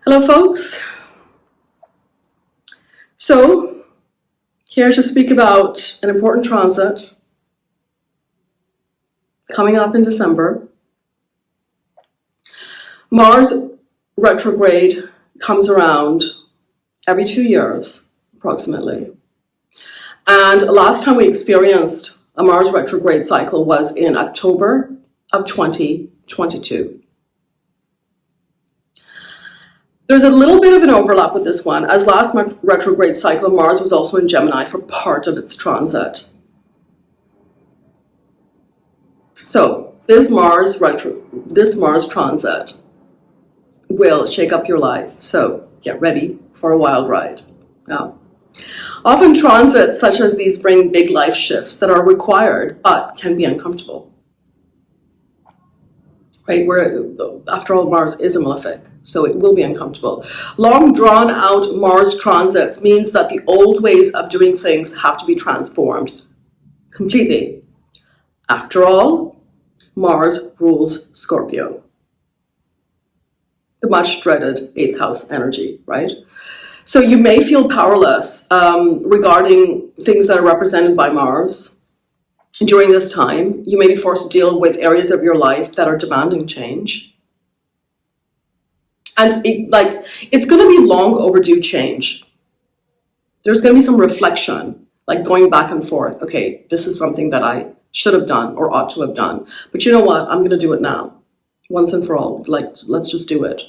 Hello folks, so here to speak about an important transit coming up in December. Mars retrograde comes around every 2 years approximately, and last time we experienced a Mars retrograde cycle was in October of 2022. There's a little bit of an overlap with this one, as last retrograde cycle Mars was also in Gemini for part of its transit. So this Mars transit will shake up your life, so get ready for a wild ride. Now, often transits such as these bring big life shifts that are required but can be uncomfortable. Right, where after all, Mars is a malefic, so it will be uncomfortable. Long drawn out Mars transits means that the old ways of doing things have to be transformed completely. After all, Mars rules Scorpio, the much dreaded 8th house energy, right? So you may feel powerless regarding things that are represented by Mars. During this time, you may be forced to deal with areas of your life that are demanding change. And it's going to be long overdue change. There's going to be some reflection, like going back and forth. Okay, this is something that I should have done or ought to have done. But you know what? I'm going to do it now, once and for all. Let's just do it.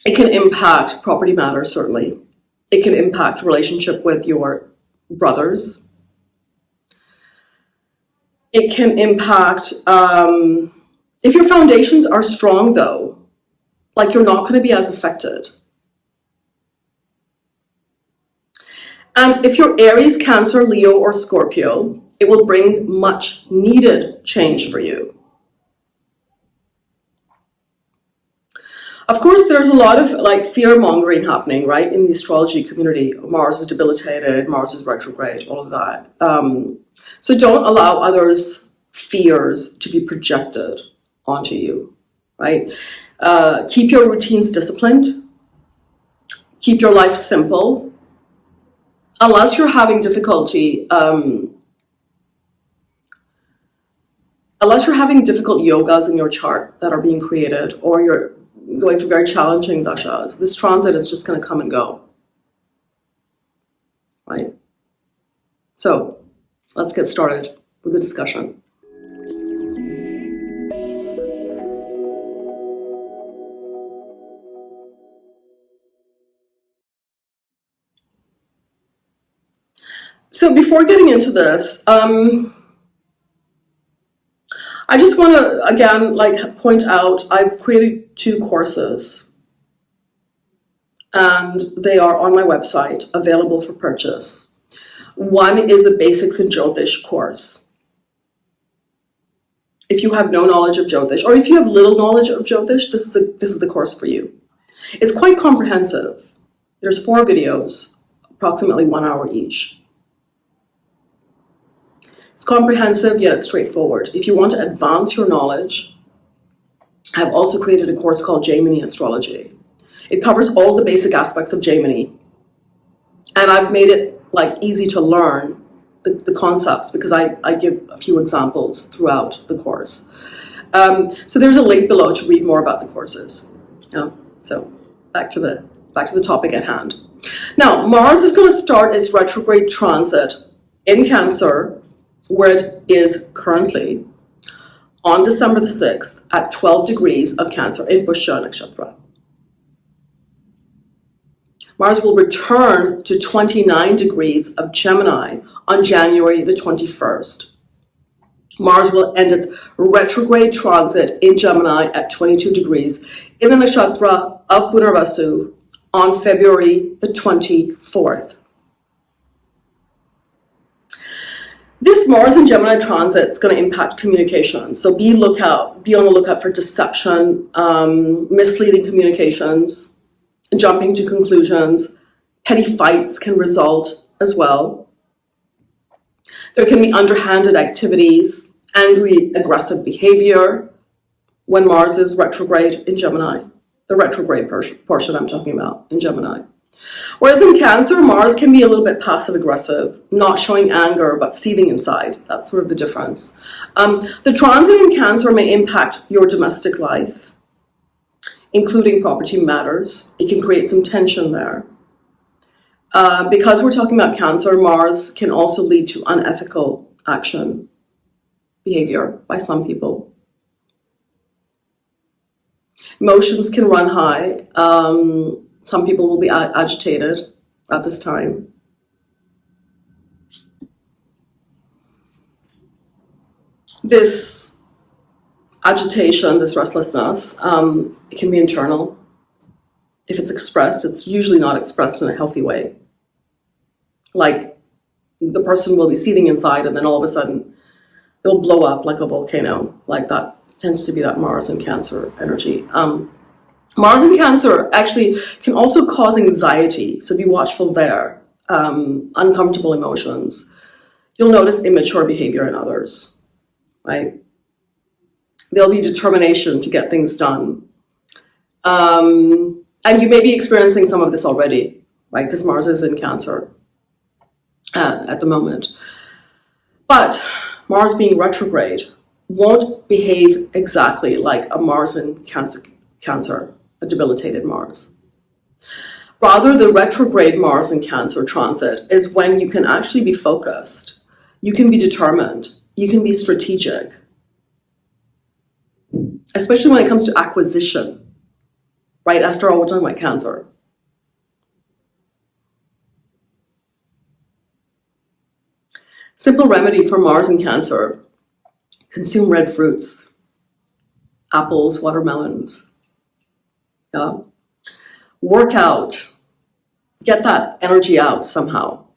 It can impact property matters, certainly. It can impact relationship with your brothers. It can impact, if your foundations are strong though, like you're not going to be as affected. And if you're Aries, Cancer, Leo, or Scorpio, it will bring much needed change for you. Of course, there's a lot of fear-mongering happening, right, in the astrology community. Mars is debilitated, Mars is retrograde, all of that. So don't allow others' fears to be projected onto you, right? Keep your routines disciplined. Keep your life simple. Unless you're having difficulty, unless you're having difficult yogas in your chart that are being created, or you're going through very challenging dashas, this transit is just going to come and go, right? So let's get started with the discussion. So before getting into this, I just want to, again, point out, I've created 2 courses, and they are on my website, available for purchase. One is a Basics in Jyotish course. If you have no knowledge of Jyotish, or if you have little knowledge of Jyotish, this is the course for you. It's quite comprehensive. There's 4 videos, approximately 1 hour each. It's comprehensive, yet it's straightforward. If you want to advance your knowledge, I've also created a course called Gemini Astrology. It covers all the basic aspects of Gemini. And I've made it easy to learn the concepts, because I give a few examples throughout the course. So there's a link below to read more about the courses. So back to the topic at hand. Now, Mars is going to start its retrograde transit in Cancer, where it is currently, on December the 6th at 12 degrees of Cancer in Pushya Nakshatra. Mars will return to 29 degrees of Gemini on January the 21st. Mars will end its retrograde transit in Gemini at 22 degrees in the nakshatra of Punarvasu on February the 24th. This Mars and Gemini transit is going to impact communication. So be on the lookout for deception, misleading communications, jumping to conclusions. Petty fights can result as well. There can be underhanded activities, angry, aggressive behavior. when Mars is retrograde in Gemini. The retrograde portion I'm talking about in Gemini. Whereas in Cancer, Mars can be a little bit passive-aggressive, not showing anger, but seething inside. That's sort of the difference. The transit in Cancer may impact your domestic life, including property matters. It can create some tension there. Because we're talking about Cancer, Mars can also lead to unethical action, behavior by some people. Emotions can run high. Some people will be agitated at this time. This agitation, this restlessness, it can be internal. If it's expressed, it's usually not expressed in a healthy way. Like the person will be seething inside and then all of a sudden they'll blow up like a volcano. Like that tends to be that Mars and Cancer energy. Mars and Cancer actually can also cause anxiety, so be watchful there. Uncomfortable emotions. You'll notice immature behavior in others, right? There'll be determination to get things done. And you may be experiencing some of this already, right? Because Mars is in Cancer at the moment. But Mars being retrograde won't behave exactly like a Mars in Cancer, a debilitated Mars. Rather, the retrograde Mars in Cancer transit is when you can actually be focused, you can be determined, you can be strategic, especially when it comes to acquisition. Right, after all, we're talking about Cancer. Simple remedy for Mars and Cancer: consume red fruits, apples, watermelons. Yeah. Work out, get that energy out somehow,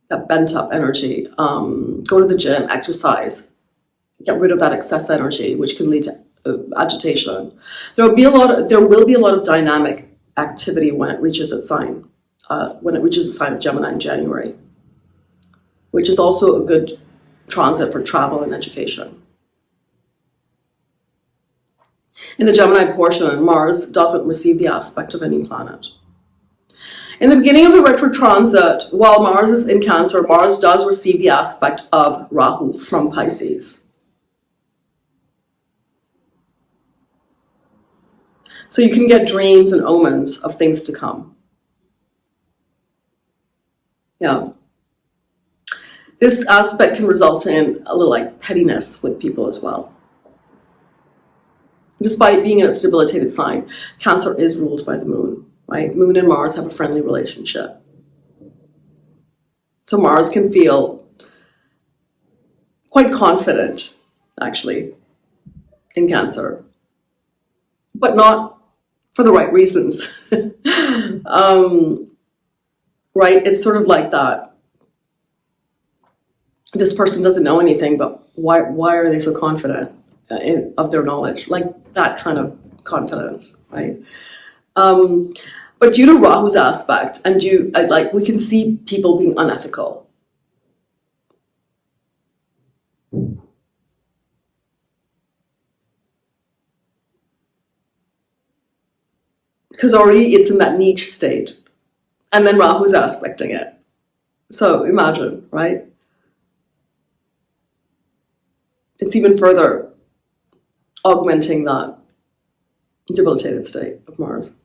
that bent up energy. Go to the gym, exercise, get rid of that excess energy, which can lead to agitation. There will be a lot of dynamic activity when it reaches its sign, the sign of Gemini in January, which is also a good transit for travel and education. In the Gemini portion, Mars doesn't receive the aspect of any planet. In the beginning of the retro transit, while Mars is in Cancer, Mars does receive the aspect of Rahu from Pisces. So you can get dreams and omens of things to come. Yeah. This aspect can result in a little like pettiness with people as well. Despite being in a debilitated sign, Cancer is ruled by the moon, right? Moon and Mars have a friendly relationship. So Mars can feel quite confident, actually, in Cancer, but not for the right reasons. Right? It's sort of like that. This person doesn't know anything, but why are they so confident of their knowledge? Like that kind of confidence, right? But due to Rahu's aspect, and we can see people being unethical. Because already it's in that niche state. And then Rahu's aspecting it. So imagine, right? It's even further augmenting that debilitated state of Mars.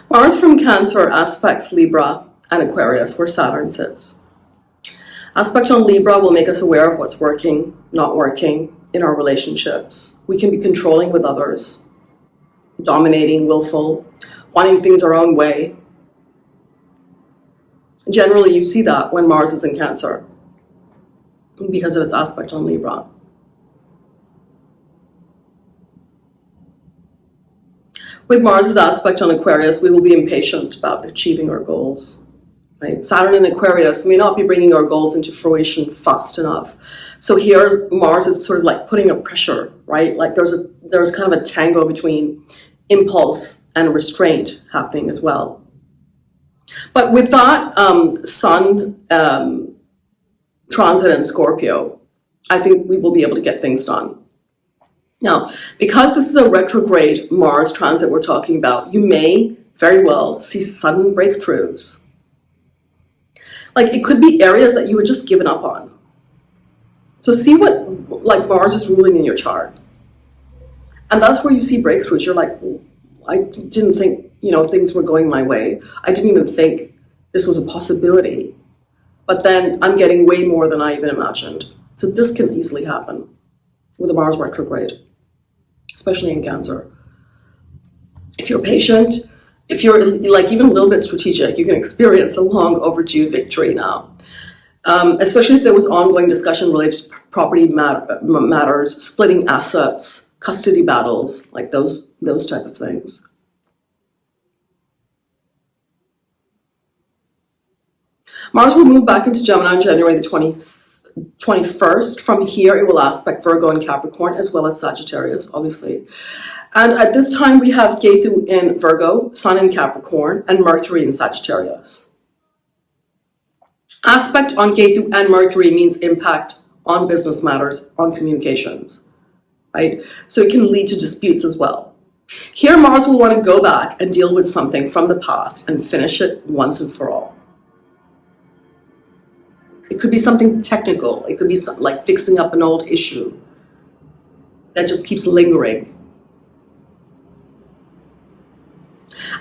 Mars from Cancer aspects Libra and Aquarius, where Saturn sits. Aspect on Libra will make us aware of what's working, not working in our relationships. We can be controlling with others, dominating, willful, wanting things our own way. Generally, you see that when Mars is in Cancer because of its aspect on Libra. With Mars's aspect on Aquarius, we will be impatient about achieving our goals. Right? Saturn in Aquarius may not be bringing our goals into fruition fast enough. So here, Mars is sort of like putting a pressure, right? Like there's kind of a tango between impulse and restraint happening as well. But with that Sun transit in Scorpio, I think we will be able to get things done. Now, because this is a retrograde Mars transit we're talking about, you may very well see sudden breakthroughs. Like, it could be areas that you were just given up on. So see what, like, Mars is ruling in your chart. And that's where you see breakthroughs. You're like, I didn't think, things were going my way. I didn't even think this was a possibility. But then I'm getting way more than I even imagined. So this can easily happen with a Mars retrograde, especially in Cancer. If you're patient, if you're like even a little bit strategic, you can experience a long overdue victory now. Especially if there was ongoing discussion related to property matters, splitting assets, custody battles, like those type of things. Mars will move back into Gemini on January the 21st. From here, it will aspect Virgo and Capricorn, as well as Sagittarius, obviously. And at this time, we have Ketu in Virgo, Sun in Capricorn, and Mercury in Sagittarius. Aspect on Ketu and Mercury means impact on business matters, on communications, right? So it can lead to disputes as well. Here, Mars will want to go back and deal with something from the past and finish it once and for all. It could be something technical. It could be like fixing up an old issue that just keeps lingering.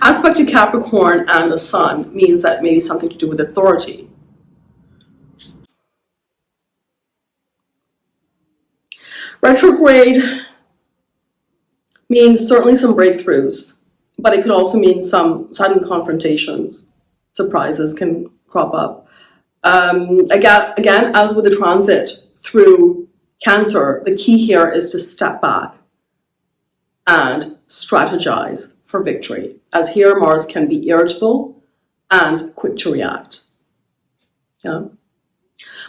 Aspect to Capricorn and the Sun means that it may be something to do with authority. Retrograde means certainly some breakthroughs, but it could also mean some sudden confrontations. Surprises can crop up. Again, as with the transit through Cancer, the key here is to step back and strategize for victory, as here Mars can be irritable and quick to react. Yeah.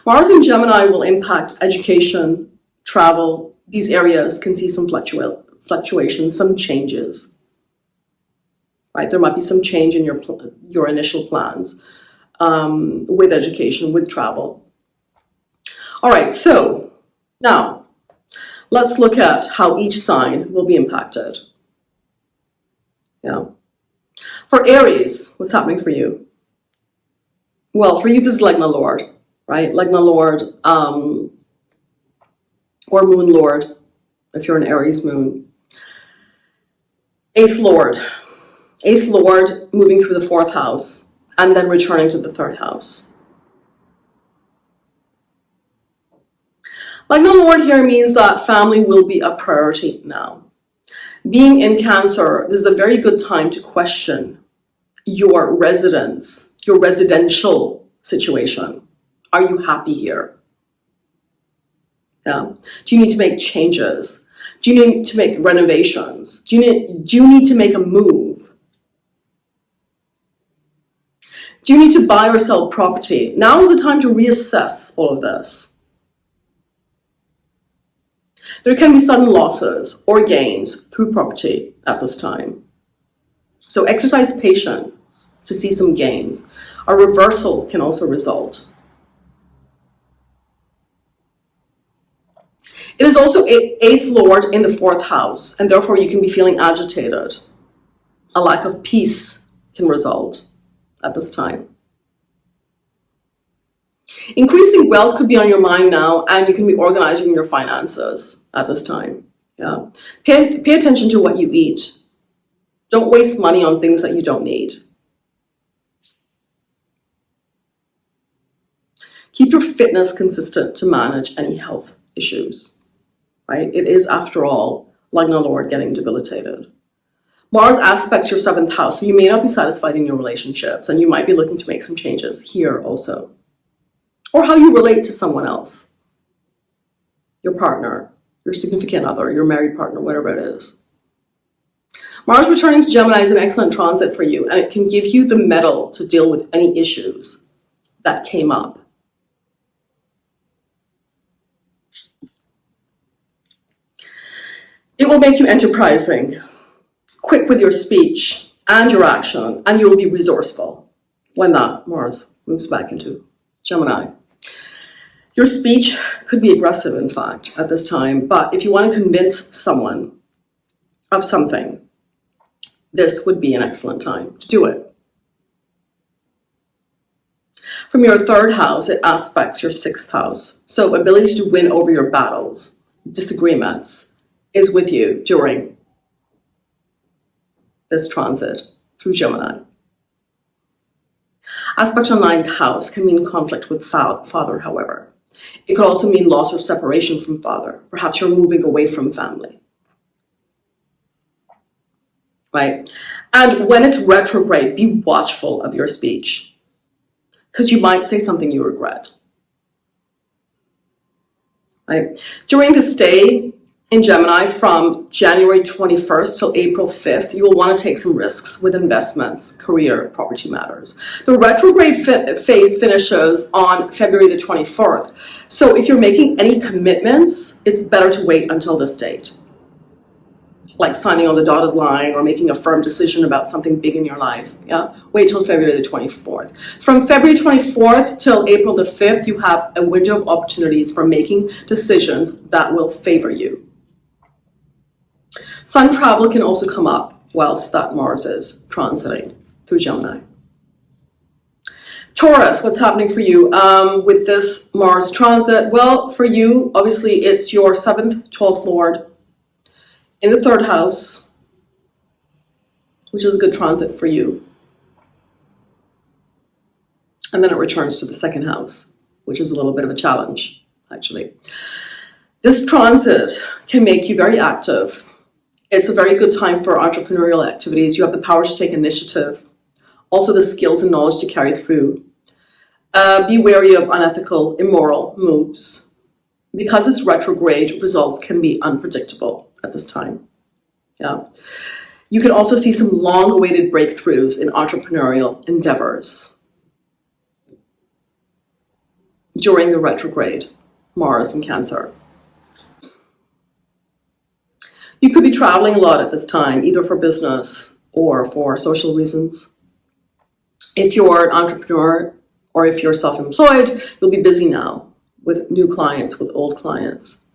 Mars in Gemini will impact education, travel. These areas can see some fluctuations, some changes. Right? There might be some change in your initial plans. With education, with travel. All right, so now let's look at how each sign will be impacted. Yeah. For Aries, what's happening for you? Well, for you, this is Legna Lord, right? Legna Lord, or Moon Lord, if you're an Aries moon. Eighth Lord moving through the fourth house, and then returning to the third house. Legna Lord here means that family will be a priority now. Being in Cancer, this is a very good time to question your residence, your residential situation. Are you happy here? Yeah. Do you need to make changes? Do you need to make renovations? Do you need to make a move? Do you need to buy or sell property? Now is the time to reassess all of this. There can be sudden losses or gains through property at this time. So exercise patience to see some gains. A reversal can also result. It is also eighth Lord in the fourth house, and therefore you can be feeling agitated. A lack of peace can result at this time. Increasing wealth could be on your mind now, and you can be organizing your finances at this time. Yeah. Pay attention to what you eat. Don't waste money on things that you don't need. Keep your fitness consistent to manage any health issues. Right? It is, after all, Legna Lord getting debilitated. Mars aspects your seventh house, so you may not be satisfied in your relationships, and you might be looking to make some changes here also. Or how you relate to someone else. Your partner, your significant other, your married partner, whatever it is. Mars returning to Gemini is an excellent transit for you, and it can give you the mettle to deal with any issues that came up. It will make you enterprising, quick with your speech and your action, and you will be resourceful when that Mars moves back into Gemini. Your speech could be aggressive, in fact, at this time, but if you want to convince someone of something, this would be an excellent time to do it. From your third house, it aspects your sixth house. So ability to win over your battles, disagreements, is with you during this transit through Gemini. Aspect on ninth house can mean conflict with father, however. It could also mean loss or separation from father. Perhaps you're moving away from family. Right? And when it's retrograde, be watchful of your speech, because you might say something you regret. Right? During this day in Gemini, from January 21st till April 5th, you will want to take some risks with investments, career, property matters. The retrograde phase finishes on February the 24th. So if you're making any commitments, it's better to wait until this date. Like signing on the dotted line or making a firm decision about something big in your life. Yeah, wait till February the 24th. From February 24th till April the 5th, you have a window of opportunities for making decisions that will favor you. Sun travel can also come up whilst that Mars is transiting through Gemini. Taurus, what's happening for you with this Mars transit? Well, for you, obviously, it's your 7th, 12th Lord in the third house, which is a good transit for you. And then it returns to the second house, which is a little bit of a challenge, actually. This transit can make you very active. It's a very good time for entrepreneurial activities. You have the power to take initiative, also the skills and knowledge to carry through. Be wary of unethical, immoral moves. Because it's retrograde, results can be unpredictable at this time. Yeah. You can also see some long-awaited breakthroughs in entrepreneurial endeavors during the retrograde, Mars in Cancer. You could be traveling a lot at this time, either for business or for social reasons. If you're an entrepreneur or if you're self-employed, you'll be busy now with new clients, with old clients.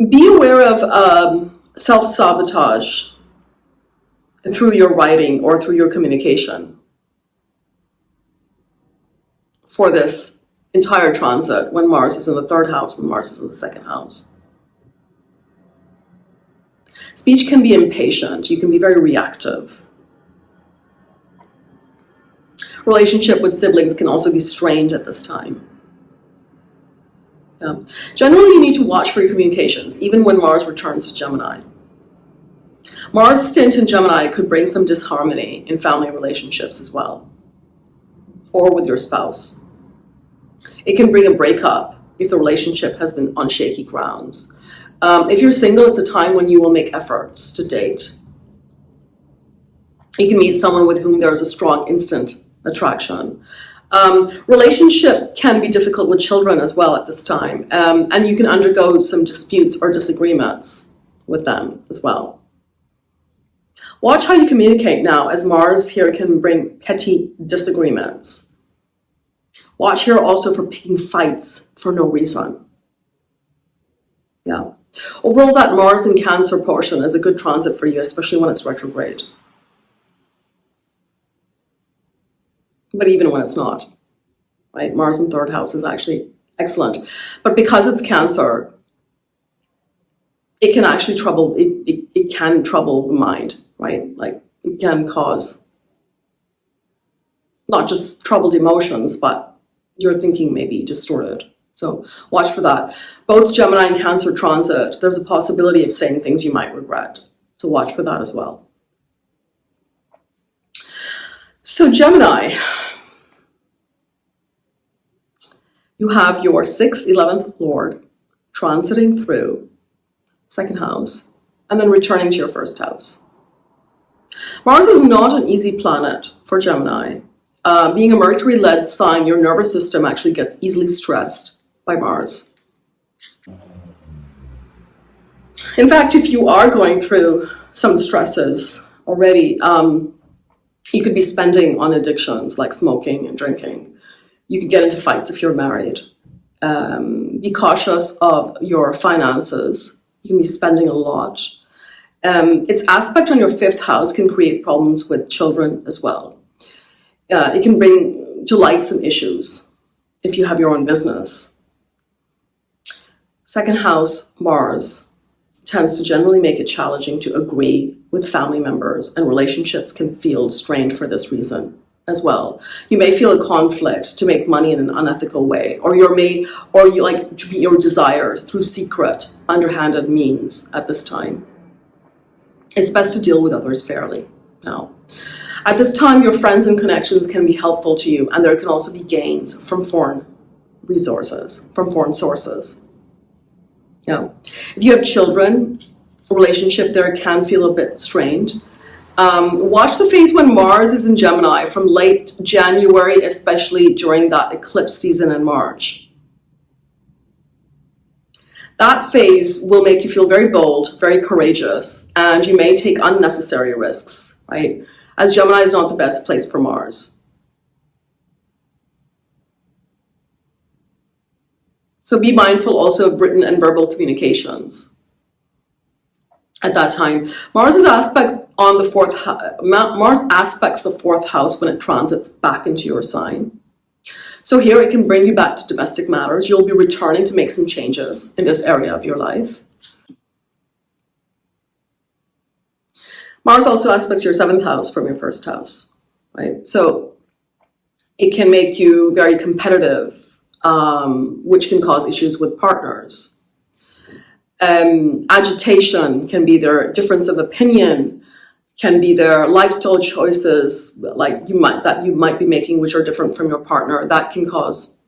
Be aware of self-sabotage through your writing or through your communication for this entire transit when Mars is in the third house, when Mars is in the second house. Speech can be impatient. You can be very reactive. Relationship with siblings can also be strained at this time. Yeah. Generally, you need to watch for your communications, even when Mars returns to Gemini. Mars' stint in Gemini could bring some disharmony in family relationships as well, or with your spouse. It can bring a breakup if the relationship has been on shaky grounds. If you're single, it's a time when you will make efforts to date. You can meet someone with whom there's a strong instant attraction. Relationship can be difficult with children as well at this time, and you can undergo some disputes or disagreements with them as well. Watch how you communicate now, as Mars here can bring petty disagreements. Watch here also for picking fights for no reason. Yeah. Overall, that Mars in Cancer portion is a good transit for you, especially when it's retrograde. But even when it's not, right? Mars in third house is actually excellent. But because it's Cancer, it can actually trouble, it can trouble the mind, right? Like it can cause not just troubled emotions, but your thinking may be distorted. So watch for that. Both Gemini and Cancer transit, there's a possibility of saying things you might regret. So watch for that as well. So Gemini, you have your 6th, 11th Lord transiting through second house and then returning to your first house. Mars is not an easy planet for Gemini. Being a Mercury-led sign, your nervous system actually gets easily stressed by Mars. In fact, if you are going through some stresses already, you could be spending on addictions like smoking and drinking. You could get into fights if you're married. Be cautious of your finances. You can be spending a lot. Its aspect on your 5th house can create problems with children as well. It can bring to light some issues if you have your own business. 2nd house, Mars, tends to generally make it challenging to agree with family members, and relationships can feel strained for this reason as well. You may feel a conflict to make money in an unethical way, or you like to meet your desires through secret, underhanded means at this time. It's best to deal with others fairly now. At this time, your friends and connections can be helpful to you, and there can also be gains from foreign resources, from foreign sources. Yeah. If you have children, a relationship there can feel a bit strained. Watch the phase when Mars is in Gemini from late January, especially during that eclipse season in March. That phase will make you feel very bold, very courageous, and you may take unnecessary risks, right? As Gemini is not the best place for Mars. So be mindful also of written and verbal communications. At that time, Mars aspects the 4th house when it transits back into your sign. So here it can bring you back to domestic matters. You'll be returning to make some changes in this area of your life. Mars also aspects your 7th house from your 1st house, right? So it can make you very competitive, which can cause issues with partners. Agitation can be there, difference of opinion can be there, lifestyle choices like you might be making which are different from your partner. That can cause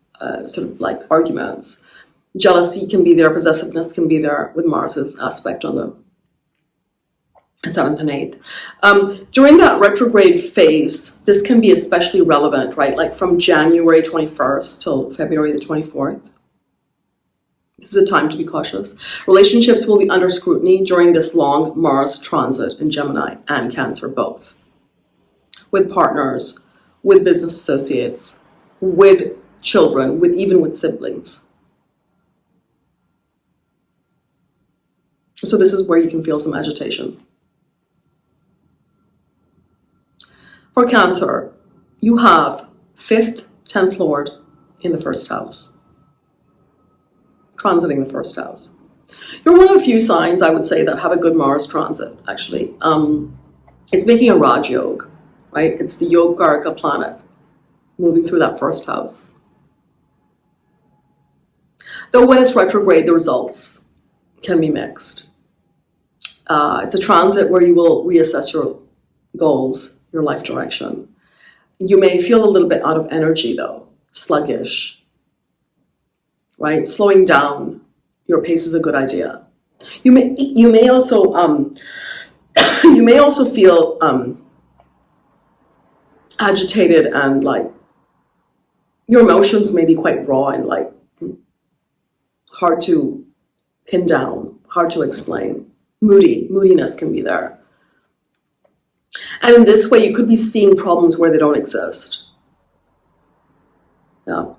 sort of like arguments. Jealousy can be there, possessiveness can be there with Mars's aspect on the 7th and 8th. During that retrograde phase, this can be especially relevant, right? Like from January 21st till February the 24th. This is a time to be cautious. Relationships will be under scrutiny during this long Mars transit in Gemini and Cancer both. With partners, with business associates, with children, even with siblings. So this is where you can feel some agitation. For Cancer, you have 5th, 10th Lord in the 1st house, transiting the 1st house. You're one of the few signs, I would say, that have a good Mars transit, actually. It's making a Raj Yoga, right? It's the Yogarika planet moving through that 1st house. Though when it's retrograde, the results can be mixed. It's a transit where you will reassess your goals, your life direction. You may feel a little bit out of energy though, sluggish, right? Slowing down your pace is a good idea. You may also feel agitated, and like your emotions may be quite raw and like hard to pin down, hard to explain. Moodiness can be there. And in this way, you could be seeing problems where they don't exist. Yeah.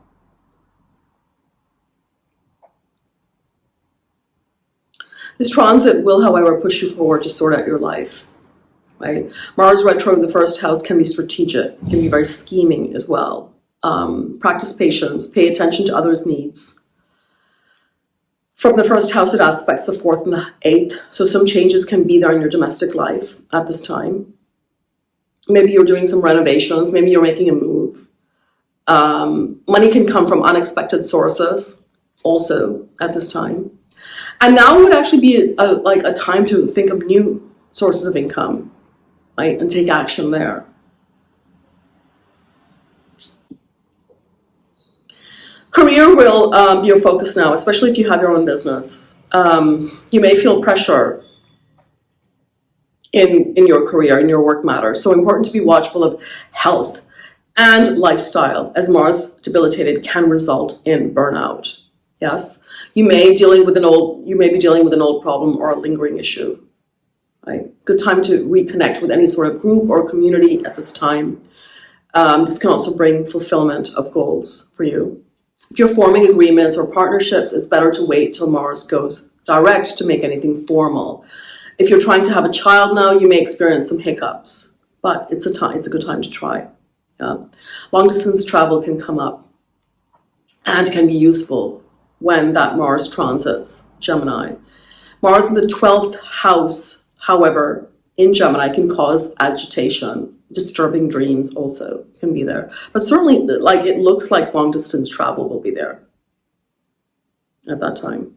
This transit will, however, push you forward to sort out your life. Right? Mars retro in the 1st house can be strategic, can be very scheming as well. Practice patience, pay attention to others' needs. From the 1st house, it aspects the 4th and the 8th. So some changes can be there in your domestic life at this time. Maybe you're doing some renovations. Maybe you're making a move. Money can come from unexpected sources also at this time. And now would actually be a time to think of new sources of income, right? And take action there. Career will be your focus now, especially if you have your own business. You may feel pressure in your career, in your work matters. So important to be watchful of health and lifestyle, as Mars debilitated can result in burnout. Yes, you may be dealing with an old problem or a lingering issue. Right? Good time to reconnect with any sort of group or community at this time. This can also bring fulfillment of goals for you. If you're forming agreements or partnerships, it's better to wait till Mars goes direct to make anything formal. If you're trying to have a child now, you may experience some hiccups, but it's a good time to try. Long distance travel can come up and can be useful when that Mars transits Gemini. Mars in the 12th house, however, in Gemini can cause agitation. Disturbing dreams also can be there. But certainly, like, it looks like long distance travel will be there at that time.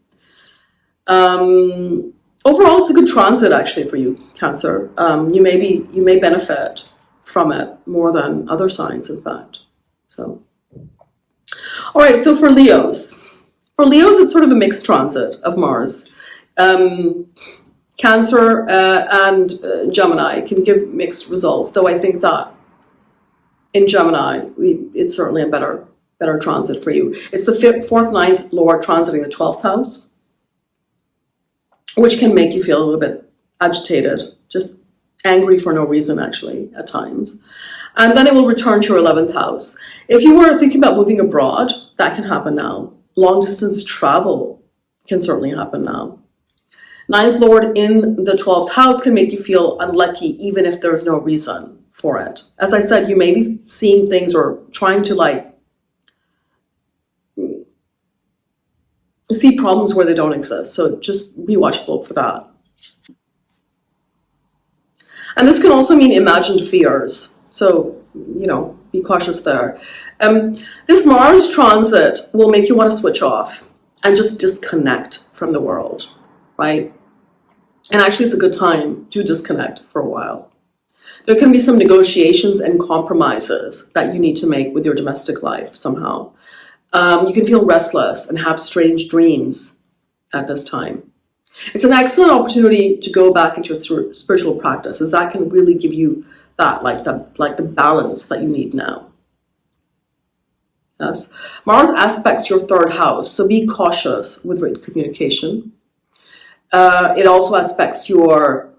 Overall, it's a good transit actually for you, Cancer. You may benefit from it more than other signs, in fact. So, all right. So for Leos, it's sort of a mixed transit of Mars. Cancer and Gemini can give mixed results, though I think that in Gemini, it's certainly a better transit for you. It's the 4th, 9th Lord transiting the 12th house, which can make you feel a little bit agitated, just angry for no reason, actually, at times. And then it will return to your 11th house. If you were thinking about moving abroad, that can happen now. Long distance travel can certainly happen now. 9th Lord in the 12th house can make you feel unlucky, even if there's no reason for it. As I said, you may be seeing things or trying to see problems where they don't exist. So just be watchful for that. And this can also mean imagined fears. So, be cautious there. This Mars transit will make you want to switch off and just disconnect from the world, right? And actually, it's a good time to disconnect for a while. There can be some negotiations and compromises that you need to make with your domestic life somehow. You can feel restless and have strange dreams at this time. It's an excellent opportunity to go back into a spiritual practice, as that can really give you that, the balance that you need now. Yes, Mars aspects your 3rd house, so be cautious with written communication. It also aspects your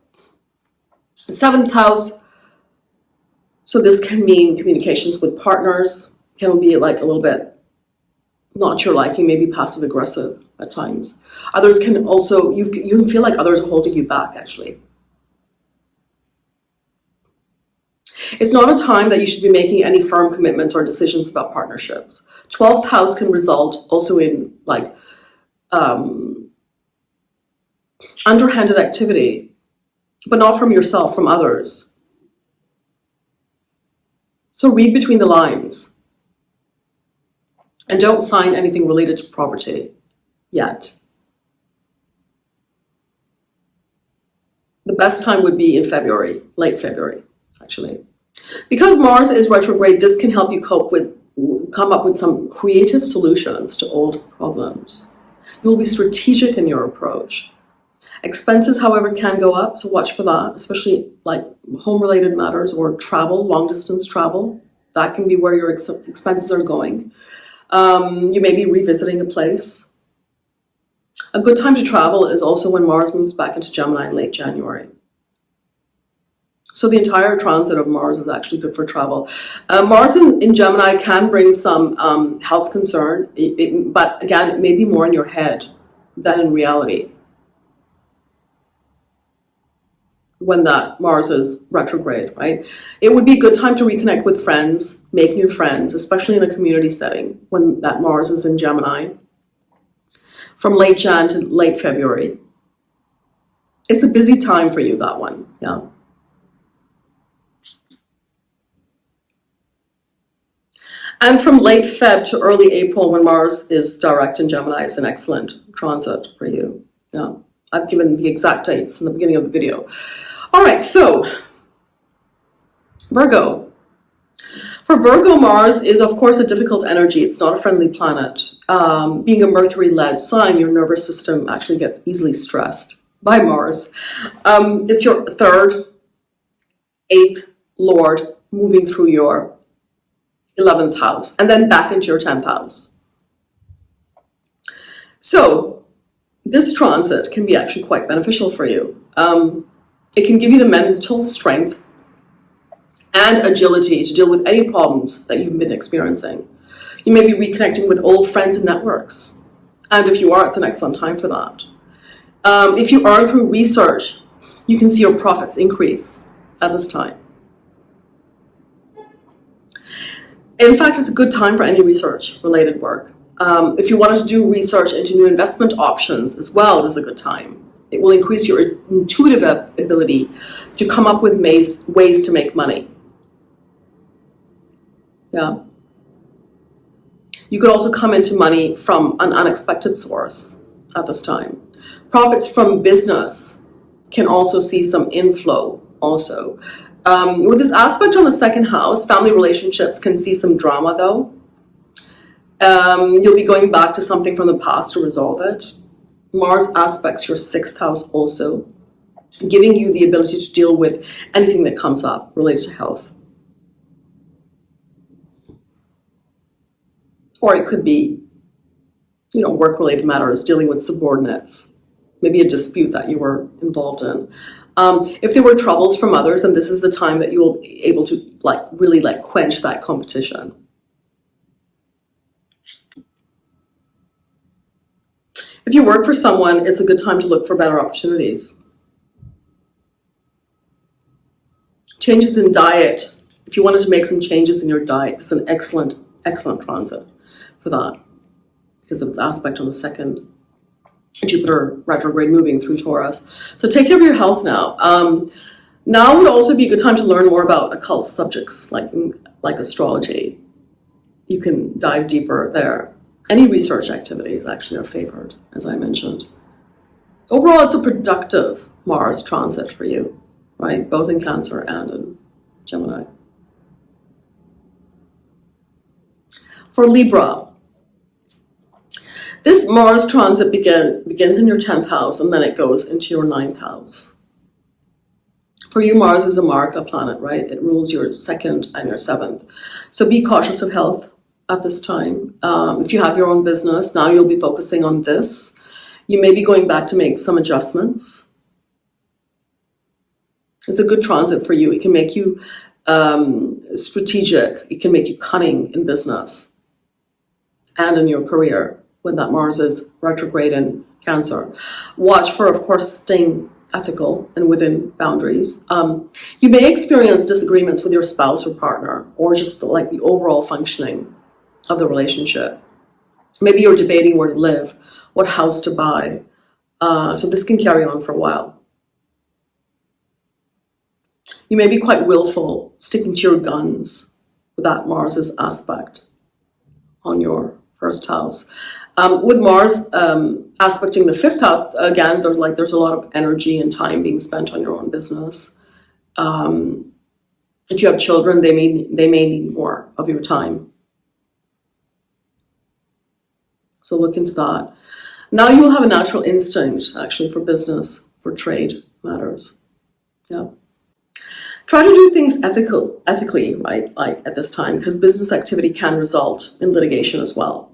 7th house, so this can mean communications with partners can be a little bit not your liking, maybe passive aggressive at times. Others can also, you can feel like others are holding you back, actually. It's not a time that you should be making any firm commitments or decisions about partnerships. 12th house can result also in underhanded activity, but not from yourself, from others. So read between the lines. And don't sign anything related to property yet. The best time would be in February, late February, actually. Because Mars is retrograde, this can help you come up with some creative solutions to old problems. You will be strategic in your approach. Expenses, however, can go up, so watch for that, especially home-related matters or travel, long-distance travel. That can be where your expenses are going. You may be revisiting a place. A good time to travel is also when Mars moves back into Gemini in late January. So the entire transit of Mars is actually good for travel. Mars in Gemini can bring some health concern, but again, it may be more in your head than in reality when that Mars is retrograde, right? It would be a good time to reconnect with friends, make new friends, especially in a community setting when that Mars is in Gemini, from late Jan to late February. It's a busy time for you, that one, yeah. And from late Feb to early April, when Mars is direct in Gemini, is an excellent transit for you. Yeah, I've given the exact dates in the beginning of the video. All right, so Virgo. For Virgo, Mars is, of course, a difficult energy. It's not a friendly planet. Being a Mercury-led sign, your nervous system actually gets easily stressed by Mars. It's your 3rd, 8th Lord moving through your 11th house and then back into your 10th house. So this transit can be actually quite beneficial for you. It can give you the mental strength and agility to deal with any problems that you've been experiencing. You may be reconnecting with old friends and networks. And if you are, it's an excellent time for that. If you earn through research, you can see your profits increase at this time. In fact, it's a good time for any research-related work. If you wanted to do research into new investment options as well, it is a good time. It will increase your intuitive ability to come up with ways to make money. Yeah. You could also come into money from an unexpected source at this time. Profits from business can also see some inflow also. With this aspect on the second house, family relationships can see some drama though. You'll be going back to something from the past to resolve it. Mars aspects your sixth house also, giving you the ability to deal with anything that comes up related to health. Or it could be, work-related matters, dealing with subordinates, maybe a dispute that you were involved in. If there were troubles from others, and this is the time that you will be able to really quench that competition. If you work for someone, it's a good time to look for better opportunities. Changes in diet. If you wanted to make some changes in your diet, it's an excellent transit for that, because of its aspect on the second. Jupiter retrograde moving through Taurus. So take care of your health now. Now would also be a good time to learn more about occult subjects like astrology. You can dive deeper there. Any research activities actually are favored, as I mentioned. Overall, it's a productive Mars transit for you, right? Both in Cancer and in Gemini. For Libra, this Mars transit begins in your 10th house and then it goes into your 9th house. For you, Mars is a Marka planet, right? It rules your 2nd and your 7th. So be cautious of health at this time. If you have your own business, now you'll be focusing on this. You may be going back to make some adjustments. It's a good transit for you. It can make you strategic. It can make you cunning in business and in your career when that Mars is retrograde in Cancer. Watch for, of course, staying ethical and within boundaries. You may experience disagreements with your spouse or partner, or just the overall functioning of the relationship. Maybe you're debating where to live, what house to buy. So this can carry on for a while. You may be quite willful, sticking to your guns with that Mars's aspect on your first house. With Mars aspecting the 5th house, again, there's a lot of energy and time being spent on your own business. If you have children, they may need more of your time. So look into that. Now you will have a natural instinct, actually, for business, for trade matters. Yeah. Try to do things ethically, right? At this time, because business activity can result in litigation as well.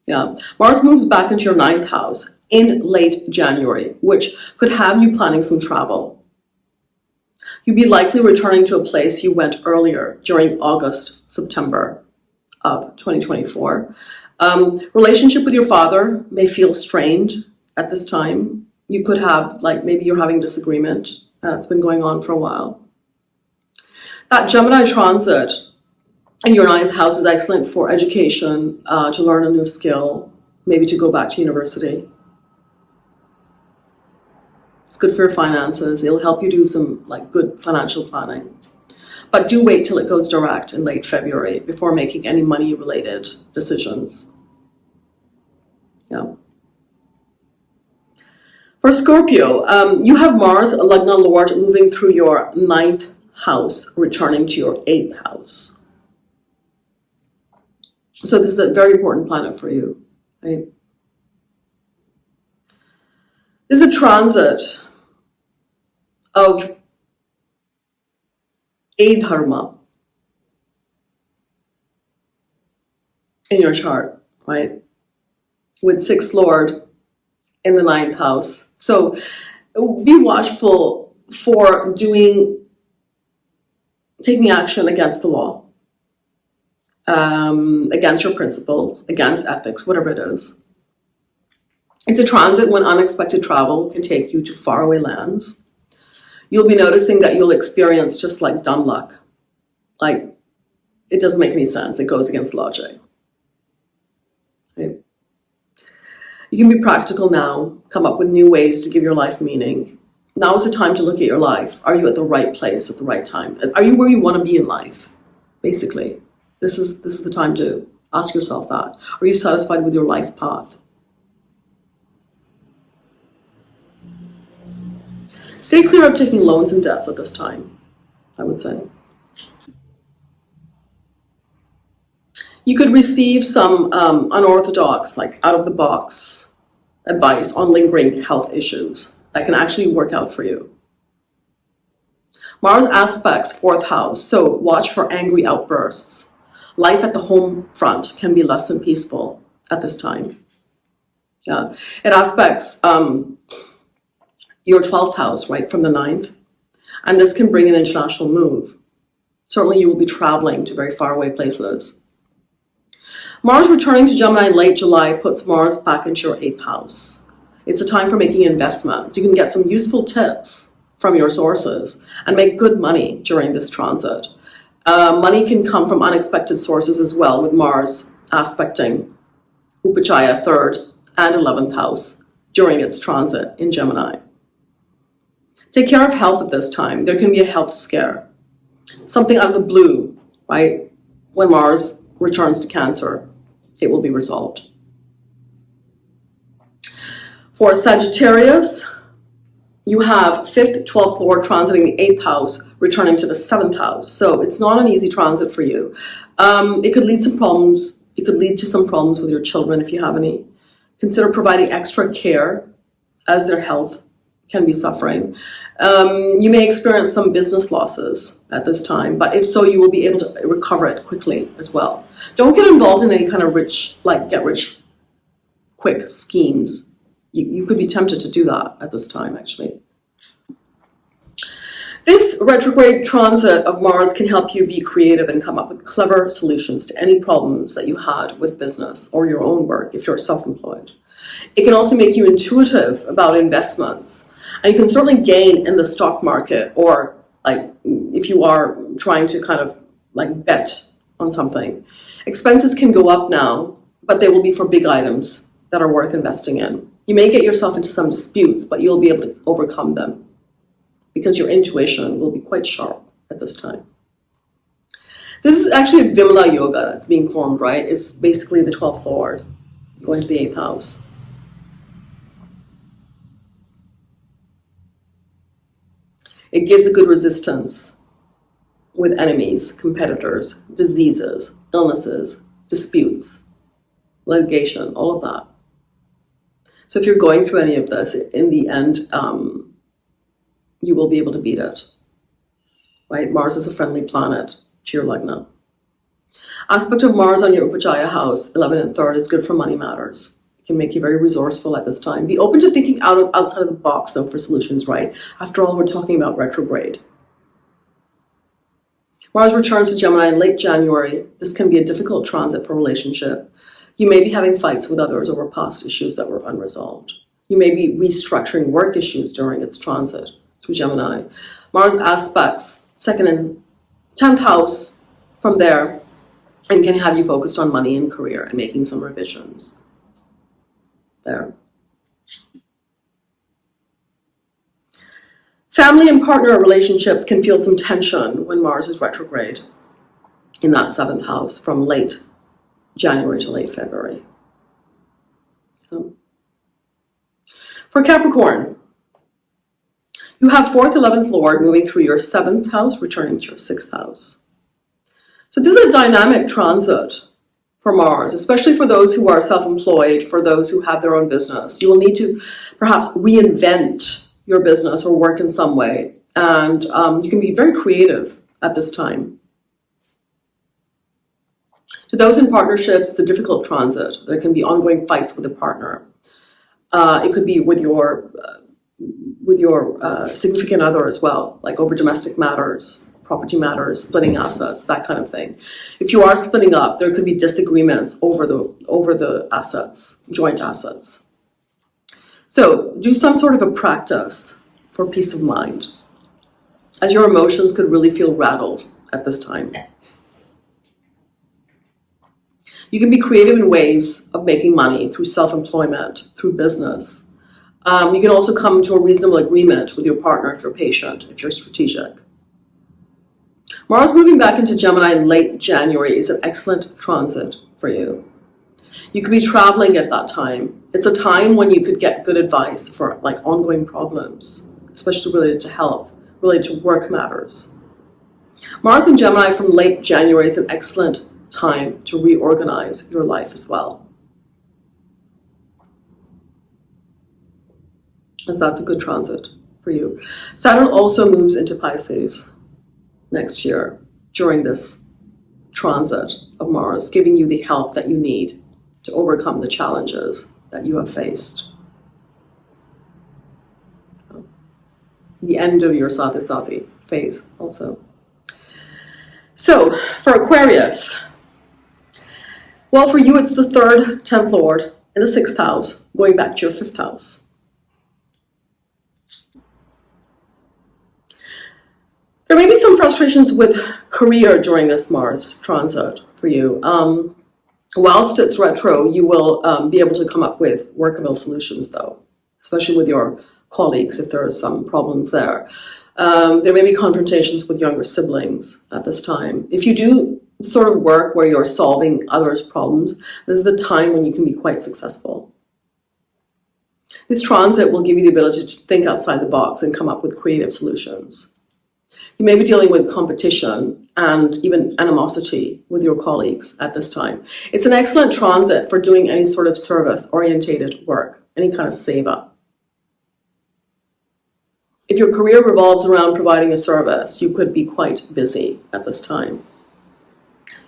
Yeah, Mars moves back into your 9th house in late January, which could have you planning some travel. You'd be likely returning to a place you went earlier during August, September of 2024. Relationship with your father may feel strained at this time. You could have, maybe you're having disagreement that's been going on for a while. That Gemini transit in your 9th house is excellent for education, to learn a new skill, maybe to go back to university. It's good for your finances. It'll help you do some good financial planning. But do wait till it goes direct in late February before making any money-related decisions. Yeah. For Scorpio, you have Mars, Lagna Lord, moving through your 9th house, returning to your 8th house. So this is a very important planet for you, right? This is a transit of Dharma in your chart, right? With 6th Lord in the 9th house. So be watchful for doing taking action against the law, against your principles, against ethics, whatever it is. It's a transit when unexpected travel can take you to faraway lands. You'll be noticing that you'll experience just like dumb luck. Like, it doesn't make any sense. It goes against logic. Right? You can be practical now, come up with new ways to give your life meaning. Now is the time to look at your life. Are you at the right place at the right time? Are you where you want to be in life? Basically, this is the time to ask yourself that. Are you satisfied with your life path? Stay clear of taking loans and debts at this time, I would say. You could receive some unorthodox, like out-of-the-box advice on lingering health issues that can actually work out for you. Mars aspects 4th house, so watch for angry outbursts. Life at the home front can be less than peaceful at this time. Yeah, it aspects your 12th house, right, from the 9th. And this can bring an international move. Certainly you will be traveling to very faraway places. Mars returning to Gemini in late July puts Mars back into your 8th house. It's a time for making investments. You can get some useful tips from your sources and make good money during this transit. Money can come from unexpected sources as well, with Mars aspecting Upachaya 3rd and 11th house during its transit in Gemini. Take care of health at this time. There can be a health scare. Something out of the blue, right? When Mars returns to Cancer, it will be resolved. For Sagittarius, you have 5th, 12th Lord transiting the 8th house, returning to the 7th house. So it's not an easy transit for you. It could lead some problems. It could lead to some problems with your children if you have any. Consider providing extra care as their health can be suffering. You may experience some business losses at this time, but if so, you will be able to recover it quickly as well. Don't get involved in any kind of get rich quick schemes. You could be tempted to do that at this time, actually. This retrograde transit of Mars can help you be creative and come up with clever solutions to any problems that you had with business or your own work if you're self-employed. It can also make you intuitive about investments. And you can certainly gain in the stock market, or like if you are trying to kind of like bet on something. Expenses can go up now, but they will be for big items that are worth investing in. You may get yourself into some disputes, but you'll be able to overcome them because your intuition will be quite sharp at this time. This is actually a Vimala yoga that's being formed, right? It's basically the 12th Lord going to the 8th house. It gives a good resistance with enemies, competitors, diseases, illnesses, disputes, litigation, all of that. So if you're going through any of this, in the end, you will be able to beat it. Right? Mars is a friendly planet to your Lagna. Aspect of Mars on your Upachaya house, 11 and 3rd, is good for money matters. It can make you very resourceful at this time. Be open to thinking outside of the box, though, for solutions, right? After all, we're talking about retrograde. Mars returns to Gemini in late January. This can be a difficult transit for a relationship. You may be having fights with others over past issues that were unresolved. You may be restructuring work issues during its transit through Gemini. Mars aspects 2nd and 10th house from there and can have you focused on money and career and making some revisions there. Family and partner relationships can feel some tension when Mars is retrograde in that 7th house from late January to late February. For Capricorn, you have 4th, 11th Lord moving through your 7th house, returning to your 6th house. So this is a dynamic transit for Mars, especially for those who are self-employed, for those who have their own business. You will need to perhaps reinvent your business or work in some way. And you can be very creative at this time. To those in partnerships, it's a difficult transit. There can be ongoing fights with a partner. It could be with your significant other as well, like over domestic matters. property matters, splitting assets, that kind of thing. If you are splitting up, there could be disagreements over the assets, joint assets. So do some sort of a practice for peace of mind, as your emotions could really feel rattled at this time. You can be creative in ways of making money through self-employment, through business. You can also come to a reasonable agreement with your partner if you're patient, if you're strategic. Mars moving back into Gemini in late January is an excellent transit for you. You could be traveling at that time. It's a time when you could get good advice for like ongoing problems, especially related to health, related to work matters. Mars in Gemini from late January is an excellent time to reorganize your life as well, as that's a good transit for you. Saturn also moves into Pisces next year during this transit of Mars, giving you the help that you need to overcome the challenges that you have faced. The end of your Sati phase also. So for Aquarius, well, for you, it's the 3rd, 10th Lord in the 6th house, going back to your 5th house. There may be some frustrations with career during this Mars transit for you. Whilst it's retro, you will be able to come up with workable solutions, though, especially with your colleagues if there are some problems there. There may be confrontations with younger siblings at this time. If you do sort of work where you're solving others' problems, this is the time when you can be quite successful. This transit will give you the ability to think outside the box and come up with creative solutions. You may be dealing with competition and even animosity with your colleagues at this time. It's an excellent transit for doing any sort of service-orientated work, any kind of seva. If your career revolves around providing a service, you could be quite busy at this time.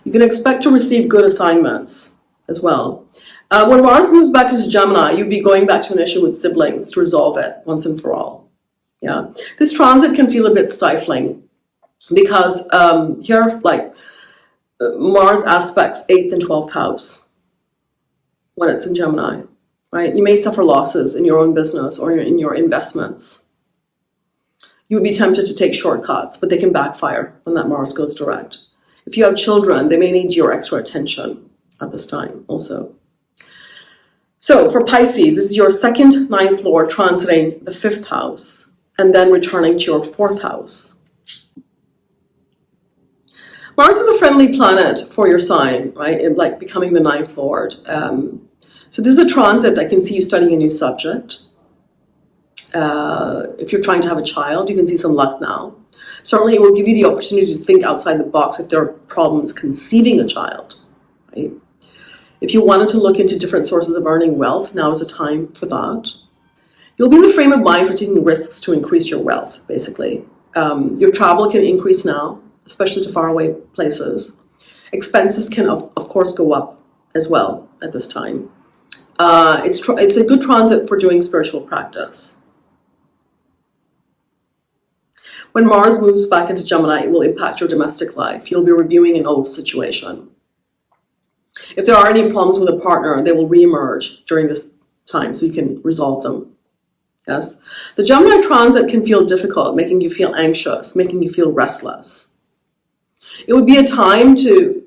You can expect to receive good assignments as well. When Mars moves back into Gemini, you'd be going back to an issue with siblings to resolve it once and for all. Yeah, this transit can feel a bit stifling because here, like Mars aspects 8th and 12th house when it's in Gemini, right? You may suffer losses in your own business or in your investments. You would be tempted to take shortcuts, but they can backfire when that Mars goes direct. If you have children, they may need your extra attention at this time also. So for Pisces, this is your 2nd, 9th Lord transiting the 5th house and then returning to your 4th house. Mars is a friendly planet for your sign, right? And like becoming the 9th Lord. So this is a transit that can see you studying a new subject. If you're trying to have a child, you can see some luck now. Certainly it will give you the opportunity to think outside the box if there are problems conceiving a child, right? If you wanted to look into different sources of earning wealth, now is a time for that. You'll be in the frame of mind for taking risks to increase your wealth, basically. Your travel can increase now, especially to faraway places. Expenses can, of course, go up as well at this time. It's a good transit for doing spiritual practice. When Mars moves back into Gemini, it will impact your domestic life. You'll be reviewing an old situation. If there are any problems with a partner, they will reemerge during this time so you can resolve them. Yes. The Gemini transit can feel difficult, making you feel anxious, making you feel restless. It would be a time to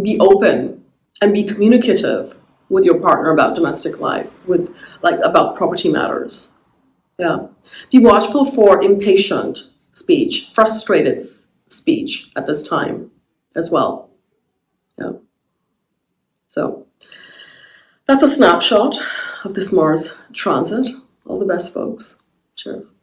be open and be communicative with your partner about domestic life, about property matters. Yeah. Be watchful for impatient speech, frustrated speech at this time as well. Yeah. So that's a snapshot of this Mars transit. All the best, folks. Cheers.